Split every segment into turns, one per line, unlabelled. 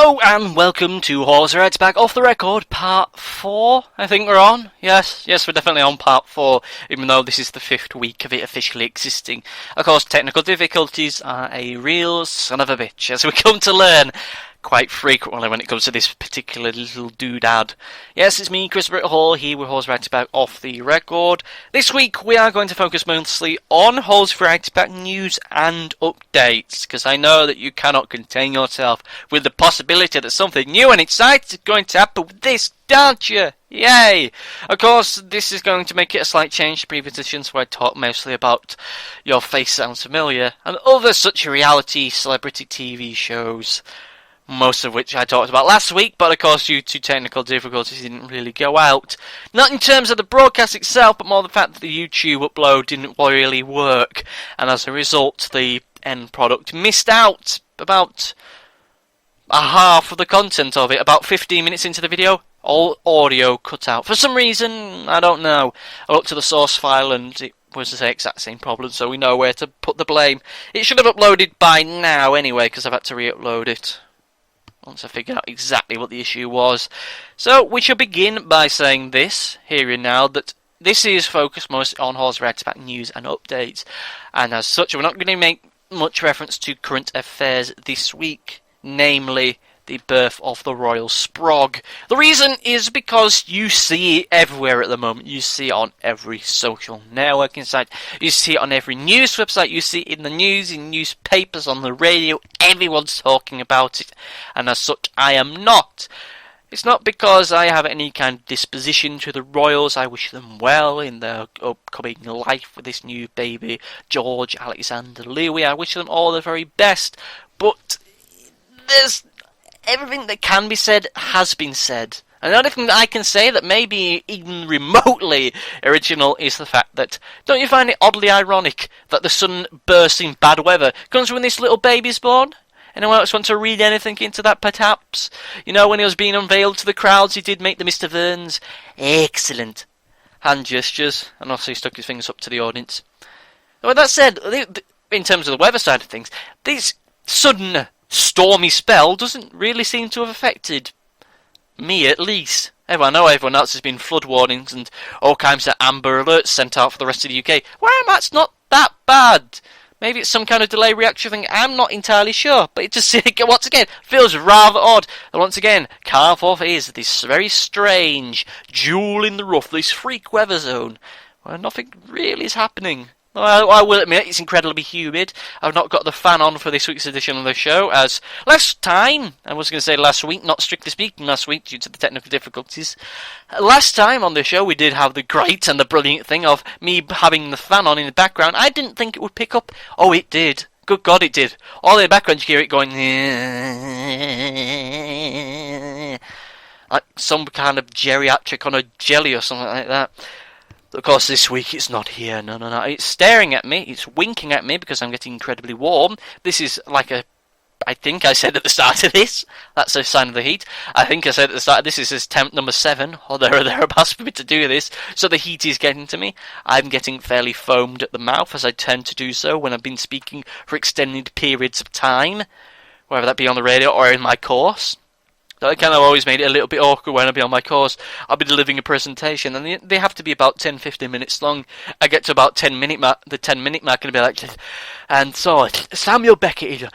Hello and welcome to Horse Rides Back Off the Record, part 4, I think we're on. Yes, we're definitely on part 4, even though this is the 5th week of it officially existing. Of course, technical difficulties are a real son of a bitch, as we come to learn quite frequently when it comes to this particular little doodad. Yes, it's me, Chris Hall, here with Horse Rides Back Off the Record. This week we are going to focus mostly on Horse Rides Back news and updates, because I know that you cannot contain yourself with the possibility that something new and exciting is going to happen with this, don't you? Yay! Of course, this is going to make it a slight change to previous editions where I talk mostly about Your Face Sounds Familiar and other such reality celebrity TV shows. Most of which I talked about last week, but of course due to technical difficulties didn't really go out. Not in terms of the broadcast itself, but more the fact that the YouTube upload didn't really work, and as a result the end product missed out about a half of the content of it. About 15 minutes into the video, all audio cut out. For some reason, I don't know. I looked at the source file and it was the exact same problem, so we know where to put the blame. It should have uploaded by now anyway, because I've had to re-upload it once I figured out exactly what the issue was. So we shall begin by saying this, here and now, that this is focused mostly on Horse Rides Back news and updates, and as such we're not going to make much reference to current affairs this week, namely the birth of the Royal Sprog. The reason is because you see it everywhere at the moment. You see it on every social networking site, you see it on every news website, you see it in the news, in newspapers, on the radio. Everyone's talking about it, and as such I am not. It's not because I have any kind of disposition to the royals. I wish them well in their upcoming life with this new baby, George Alexander Louis. I wish them all the very best, but there's everything that can be said has been said. And the only thing that I can say that may be even remotely original is the fact that, don't you find it oddly ironic that the sun bursts in bad weather comes when this little baby's born? Anyone else want to read anything into that, perhaps? You know, when he was being unveiled to the crowds, he did make the Mr. Verne's excellent hand gestures, and also he stuck his fingers up to the audience. With that said, in terms of the weather side of things, this sudden stormy spell doesn't really seem to have affected me, at least. I know everyone else has been flood warnings and all kinds of amber alerts sent out for the rest of the UK. Well, that's not that bad. Maybe it's some kind of delay reaction thing, I'm not entirely sure. But it just, once again, feels rather odd. And once again, Carforth is this very strange jewel in the rough, this freak weather zone, where nothing really is happening. I will admit, it's incredibly humid. I've not got the fan on for this week's edition of the show, as last time, I was going to say last week, not strictly speaking last week due to the technical difficulties. Last time on the show we did have the great and the brilliant thing of me having the fan on in the background. I didn't think it would pick up. Oh, it did. Good God, it did. All in the background you hear it going like some kind of geriatric on a jelly or something like that. Of course, this week it's not here. No. It's staring at me. It's winking at me because I'm getting incredibly warm. This is like I think I said at the start of this. That's a sign of the heat. I think I said at the start, this is attempt number 7, or thereabouts for me to do this. So the heat is getting to me. I'm getting fairly foamed at the mouth, as I tend to do so when I've been speaking for extended periods of time, whether that be on the radio or in my course. That kind of always made it a little bit awkward when I'll be on my course. I'll be delivering a presentation, and they have to be about 10-15 minutes long. I get to about the 10 minute mark, and I'll be like, and so Samuel Beckett is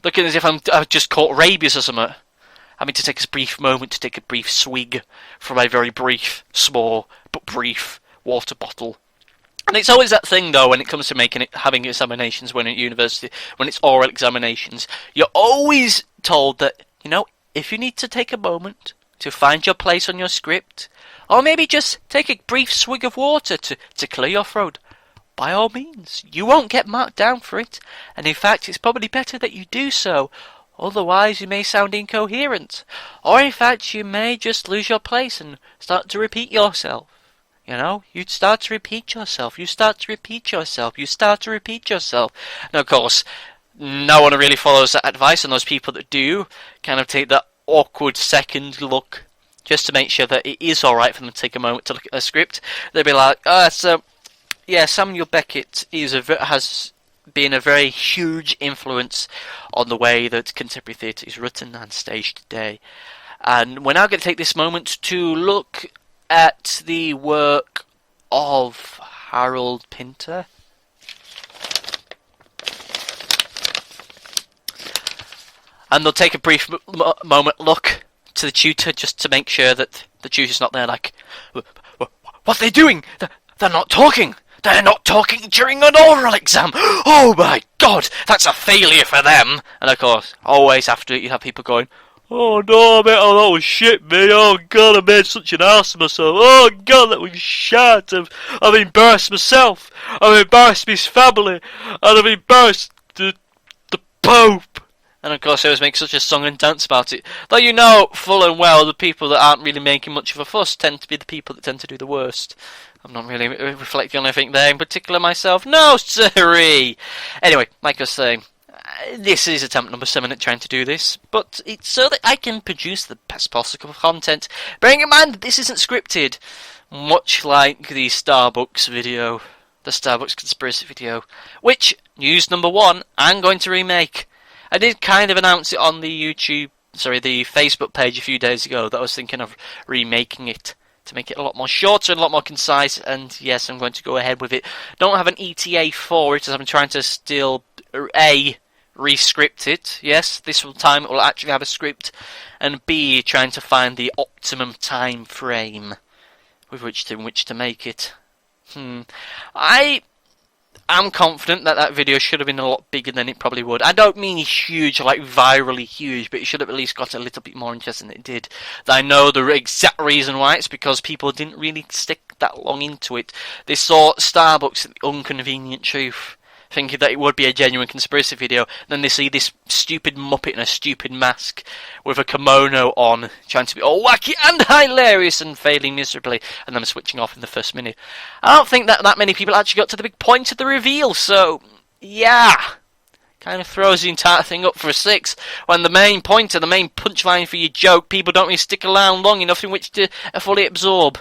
looking as if I've just caught rabies or something. Having to take a brief moment to take a brief swig from a very brief, small but brief water bottle. And it's always that thing, though, when it comes to having examinations when at university, when it's oral examinations, you're always told that, if you need to take a moment to find your place on your script, or maybe just take a brief swig of water to clear your throat, by all means, you won't get marked down for it, and in fact, it's probably better that you do so, otherwise you may sound incoherent, or in fact, you may just lose your place and start to repeat yourself. You'd start to repeat yourself, you start to repeat yourself, you start to repeat yourself. And of course, no one really follows that advice, and those people that do kind of take that awkward second look just to make sure that it is alright for them to take a moment to look at a script. They'll be like, Samuel Beckett has been a very huge influence on the way that contemporary theatre is written and staged today. And we're now going to take this moment to look at the work of Harold Pinter. And they'll take a brief moment look to the tutor just to make sure that the tutor's not there like, what are they doing? They're not talking. They're not talking during an oral exam. Oh my god, that's a failure for them. And of course, always after it you have people going, oh no, mate, oh that was shit, mate. Oh god, I made such an ass of myself. Oh god, that was shit. I've embarrassed myself. I've embarrassed my family. And I've embarrassed the Pope. And of course, they always make such a song and dance about it. Though you know full and well the people that aren't really making much of a fuss tend to be the people that tend to do the worst. I'm not really reflecting on anything there in particular myself. No, sirree! Anyway, like I was saying, this is attempt number 7 at trying to do this, but it's so that I can produce the best possible content. Bearing in mind that this isn't scripted, much like the Starbucks video, the Starbucks conspiracy video, which, news number 1, I'm going to remake. I did kind of announce it on the Facebook page a few days ago that I was thinking of remaking it to make it a lot more shorter and a lot more concise, and yes, I'm going to go ahead with it. Don't have an ETA for it, as I'm trying to still, A, re-script it, yes, this time it will actually have a script, and B, trying to find the optimum time frame with which to make it. I'm confident that video should have been a lot bigger than it probably would. I don't mean huge, like virally huge, but it should have at least got a little bit more interesting than it did. I know the exact reason why. It's because people didn't really stick that long into it. They saw Starbucks at the Unconvenient Truth, thinking that it would be a genuine conspiracy video. Then they see this stupid muppet in a stupid mask with a kimono on, trying to be all wacky and hilarious and failing miserably, and then switching off in the first minute. I don't think that many people actually got to the big point of the reveal, so yeah, kind of throws the entire thing up for a 6, when the main point and the main punchline for your joke, people don't really stick around long enough in which to fully absorb.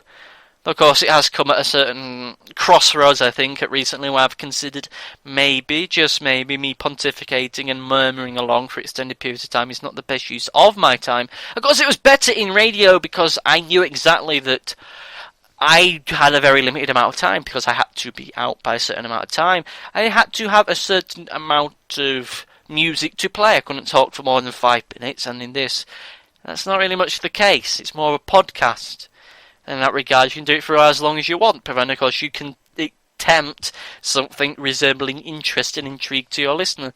Of course, it has come at a certain crossroads, I think, recently, where I've considered maybe, just maybe, me pontificating and murmuring along for extended periods of time is not the best use of my time. Of course, it was better in radio because I knew exactly that I had a very limited amount of time because I had to be out by a certain amount of time. I had to have a certain amount of music to play. I couldn't talk for more than 5 minutes, and in this, that's not really much the case. It's more of a podcast. In that regard, you can do it for as long as you want, provided, of course, you can attempt something resembling interest and intrigue to your listener.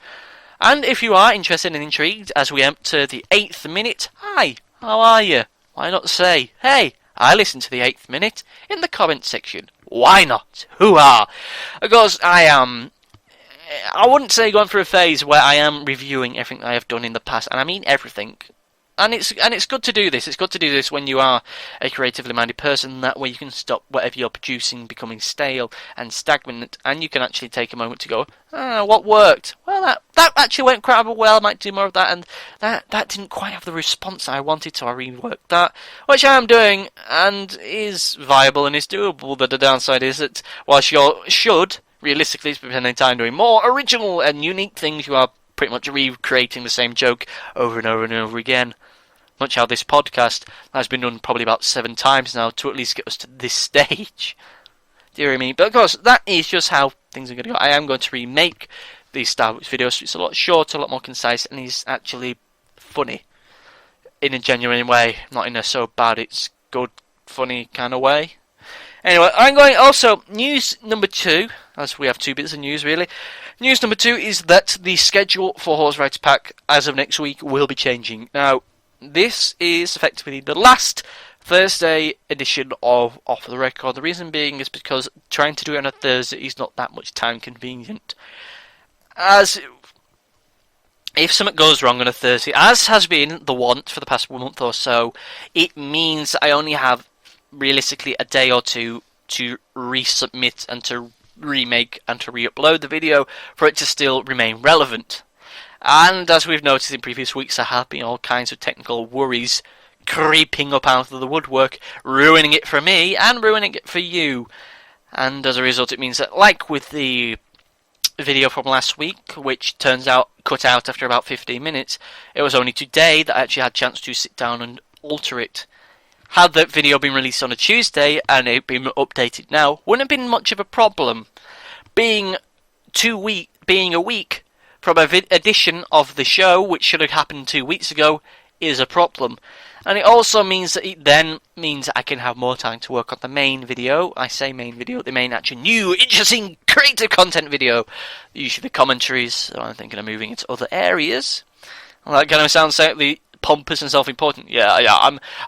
And if you are interested and intrigued, as we enter the 8th minute, hi, how are you? Why not say, hey, I listened to the 8th minute in the comment section. Why not? Hoo-ha! Of course, I wouldn't say going through a phase where I am reviewing everything I have done in the past, and I mean everything. And it's good to do this. It's good to do this when you are a creatively minded person. That way you can stop whatever you're producing becoming stale and stagnant, and you can actually take a moment to go, what worked? Well, that actually went quite well. I might do more of that, and that didn't quite have the response I wanted, so I reworked that, which I am doing, and is viable and is doable. But the downside is that whilst you should realistically spend time doing more original and unique things, you are pretty much recreating the same joke over and over and over again. Much how this podcast has been done probably about 7 times now to at least get us to this stage. Dear me. But of course, that is just how things are going to go. I am going to remake these Starbucks videos, so it's a lot shorter, a lot more concise, and is actually funny. In a genuine way, not in a so bad it's good, funny kind of way. Anyway, I'm going also, news number 2, as we have 2 bits of news really. News number 2 is that the schedule for Horse Writer Pack as of next week will be changing. Now, this is effectively the last Thursday edition of Off the Record. The reason being is because trying to do it on a Thursday is not that much time convenient. As if something goes wrong on a Thursday, as has been the want for the past month or so, it means I only have realistically a day or two to resubmit and to remake and to re-upload the video for it to still remain relevant. And as we've noticed in previous weeks, there have been all kinds of technical worries creeping up out of the woodwork, ruining it for me and ruining it for you. And as a result, it means that, like with the video from last week, which turns out cut out after about 15 minutes. It was only today that I actually had a chance to sit down and alter it. Had that video been released on a Tuesday and it been updated now, wouldn't have been much of a problem. Being a week from a edition of the show, which should have happened 2 weeks ago, is a problem. And it also means that it then means I can have more time to work on the main video. I say main video, the main actual new, interesting, creative content video. Usually the commentaries, so I'm thinking of moving into other areas. Well, that kind of sounds slightly pompous and self-important. Yeah,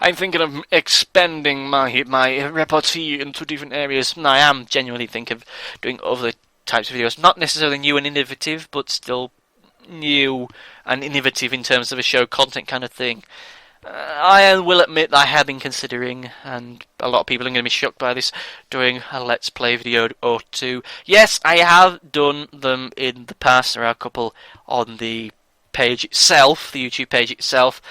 I'm thinking of expanding my repertoire into different areas. And I am genuinely thinking of doing other types of videos. Not necessarily new and innovative, but still new and innovative in terms of a show content kind of thing. I will admit that I have been considering, and a lot of people are going to be shocked by this, doing a Let's Play video or two. Yes, I have done them in the past. There are a couple on the page itself, the YouTube page itself,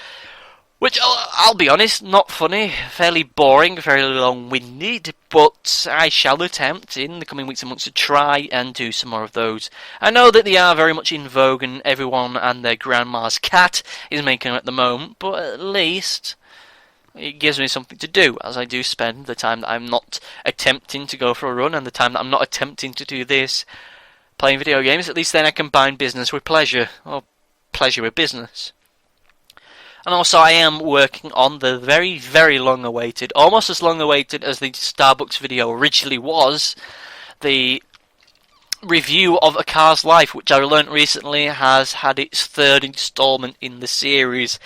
which, I'll be honest, not funny, fairly boring, very long-winded, but I shall attempt in the coming weeks and months to try and do some more of those. I know that they are very much in vogue and everyone and their grandma's cat is making them at the moment, but at least it gives me something to do, as I do spend the time that I'm not attempting to go for a run and the time that I'm not attempting to do this, playing video games. At least then I combine business with pleasure, or pleasure with business. And also I am working on the very, very long-awaited, almost as long-awaited as the Starbucks video originally was, the review of A Car's Life, which I learnt recently has had its third installment in the series.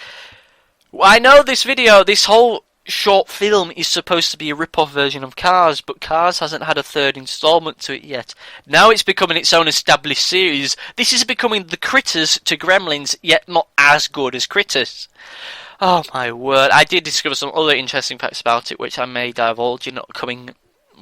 I know this video, this whole short film is supposed to be a rip-off version of Cars, but Cars hasn't had a third installment to it yet. Now it's becoming its own established series. This is becoming the Critters to Gremlins, yet not as good as Critters. Oh my word, I did discover some other interesting facts about it, which I may divulge in upcoming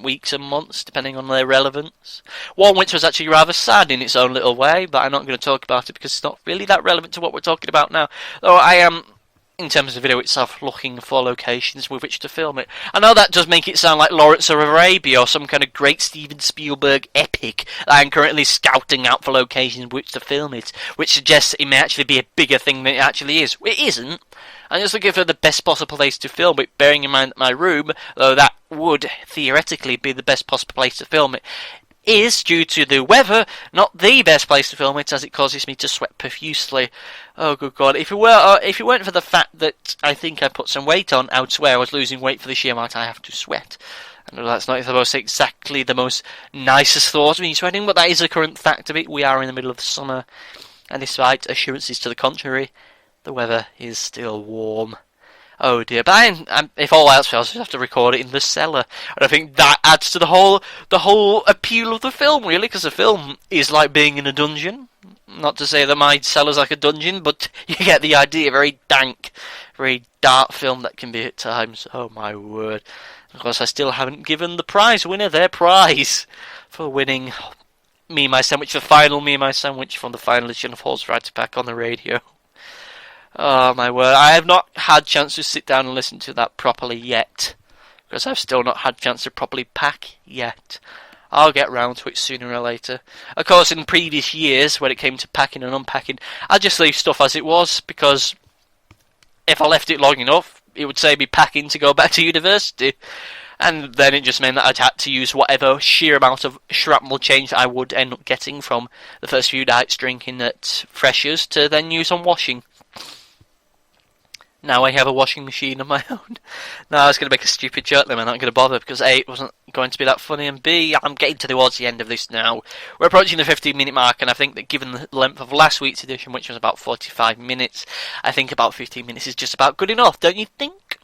weeks and months, depending on their relevance. One which was actually rather sad in its own little way, but I'm not going to talk about it because it's not really that relevant to what we're talking about now. Though I am, in terms of the video itself, looking for locations with which to film it. I know that does make it sound like Lawrence of Arabia or some kind of great Steven Spielberg epic that I'm currently scouting out for locations with which to film it, which suggests it may actually be a bigger thing than it actually is. It isn't. I'm just looking for the best possible place to film it, bearing in mind that my room, though that would theoretically be the best possible place to film it, is, due to the weather, not the best place to film it, as it causes me to sweat profusely. Oh, good God. If it weren't for the fact that I think I put some weight on, I would swear I was losing weight for the sheer amount I have to sweat. I know that's not exactly the most nicest thought of me sweating, but that is the current fact of it. We are in the middle of the summer, and despite assurances to the contrary, the weather is still warm. Oh dear, but if all else fails, I just have to record it in the cellar. And I think that adds to the whole appeal of the film, really, because the film is like being in a dungeon. Not to say that my cellar's like a dungeon, but you get the idea. Very dank, very dark film that can be at times. Oh my word. Of course, I still haven't given the prize winner their prize for winning Me and My Sandwich, the final Me and My Sandwich from the final edition of Horse Rides Back on the radio. Oh my word, I have not had a chance to sit down and listen to that properly yet, because I've still not had a chance to properly pack yet. I'll get round to it sooner or later. Of course, in previous years, when it came to packing and unpacking, I'd just leave stuff as it was, because if I left it long enough, it would save me packing to go back to university. And then it just meant that I'd had to use whatever sheer amount of shrapnel change I would end up getting from the first few nights drinking at Freshers to then use on washing. Now I have a washing machine of my own. No, I was going to make a stupid joke then, I'm not going to bother, because A, it wasn't going to be that funny, and B, I'm getting towards the end of this now. We're approaching the 15-minute mark, and I think that given the length of last week's edition, which was about 45 minutes, I think about 15 minutes is just about good enough, don't you think?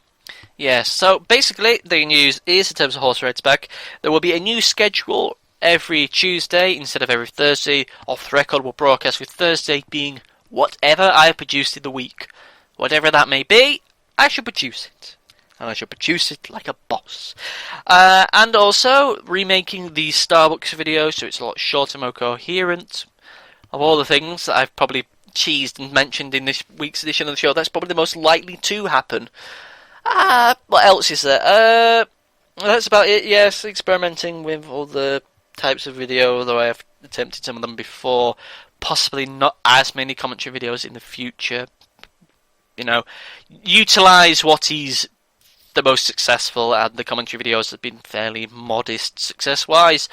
Yes, so basically, the news is, in terms of Horse Rides Back, there will be a new schedule every Tuesday instead of every Thursday. Off the Record will broadcast with Thursday being whatever I have produced in the week. Whatever that may be, I should produce it. And I should produce it like a boss. And also, remaking the Starbucks video, so it's a lot shorter, more coherent. Of all the things that I've probably teased and mentioned in this week's edition of the show, that's probably the most likely to happen. What else is there? That's about it, yes. Experimenting with all the types of video, although I have attempted some of them before. Possibly not as many commentary videos in the future. You know, utilise what he's the most successful, and the commentary videos have been fairly modest success-wise.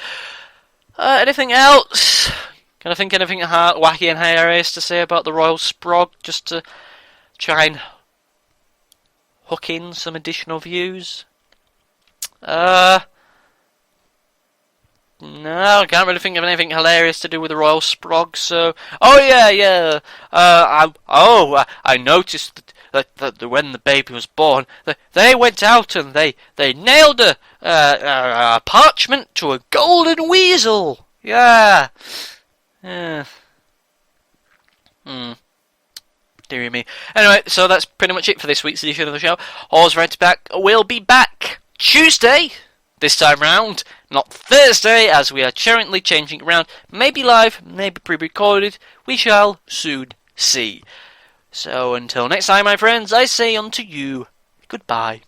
Anything else? Can I think anything wacky and hilarious to say about the Royal Sprog, just to try and hook in some additional views? No, I can't really think of anything hilarious to do with the Royal Sprog, so... Oh, yeah. I noticed that when the baby was born, they went out and they nailed a parchment to a golden weasel. Yeah. Dear me. Anyway, so that's pretty much it for this week's edition of the show. Horse Red Back will be back Tuesday, this time round, not Thursday, as we are currently changing around. Maybe live, maybe pre-recorded. We shall soon see. So until next time, my friends, I say unto you, goodbye.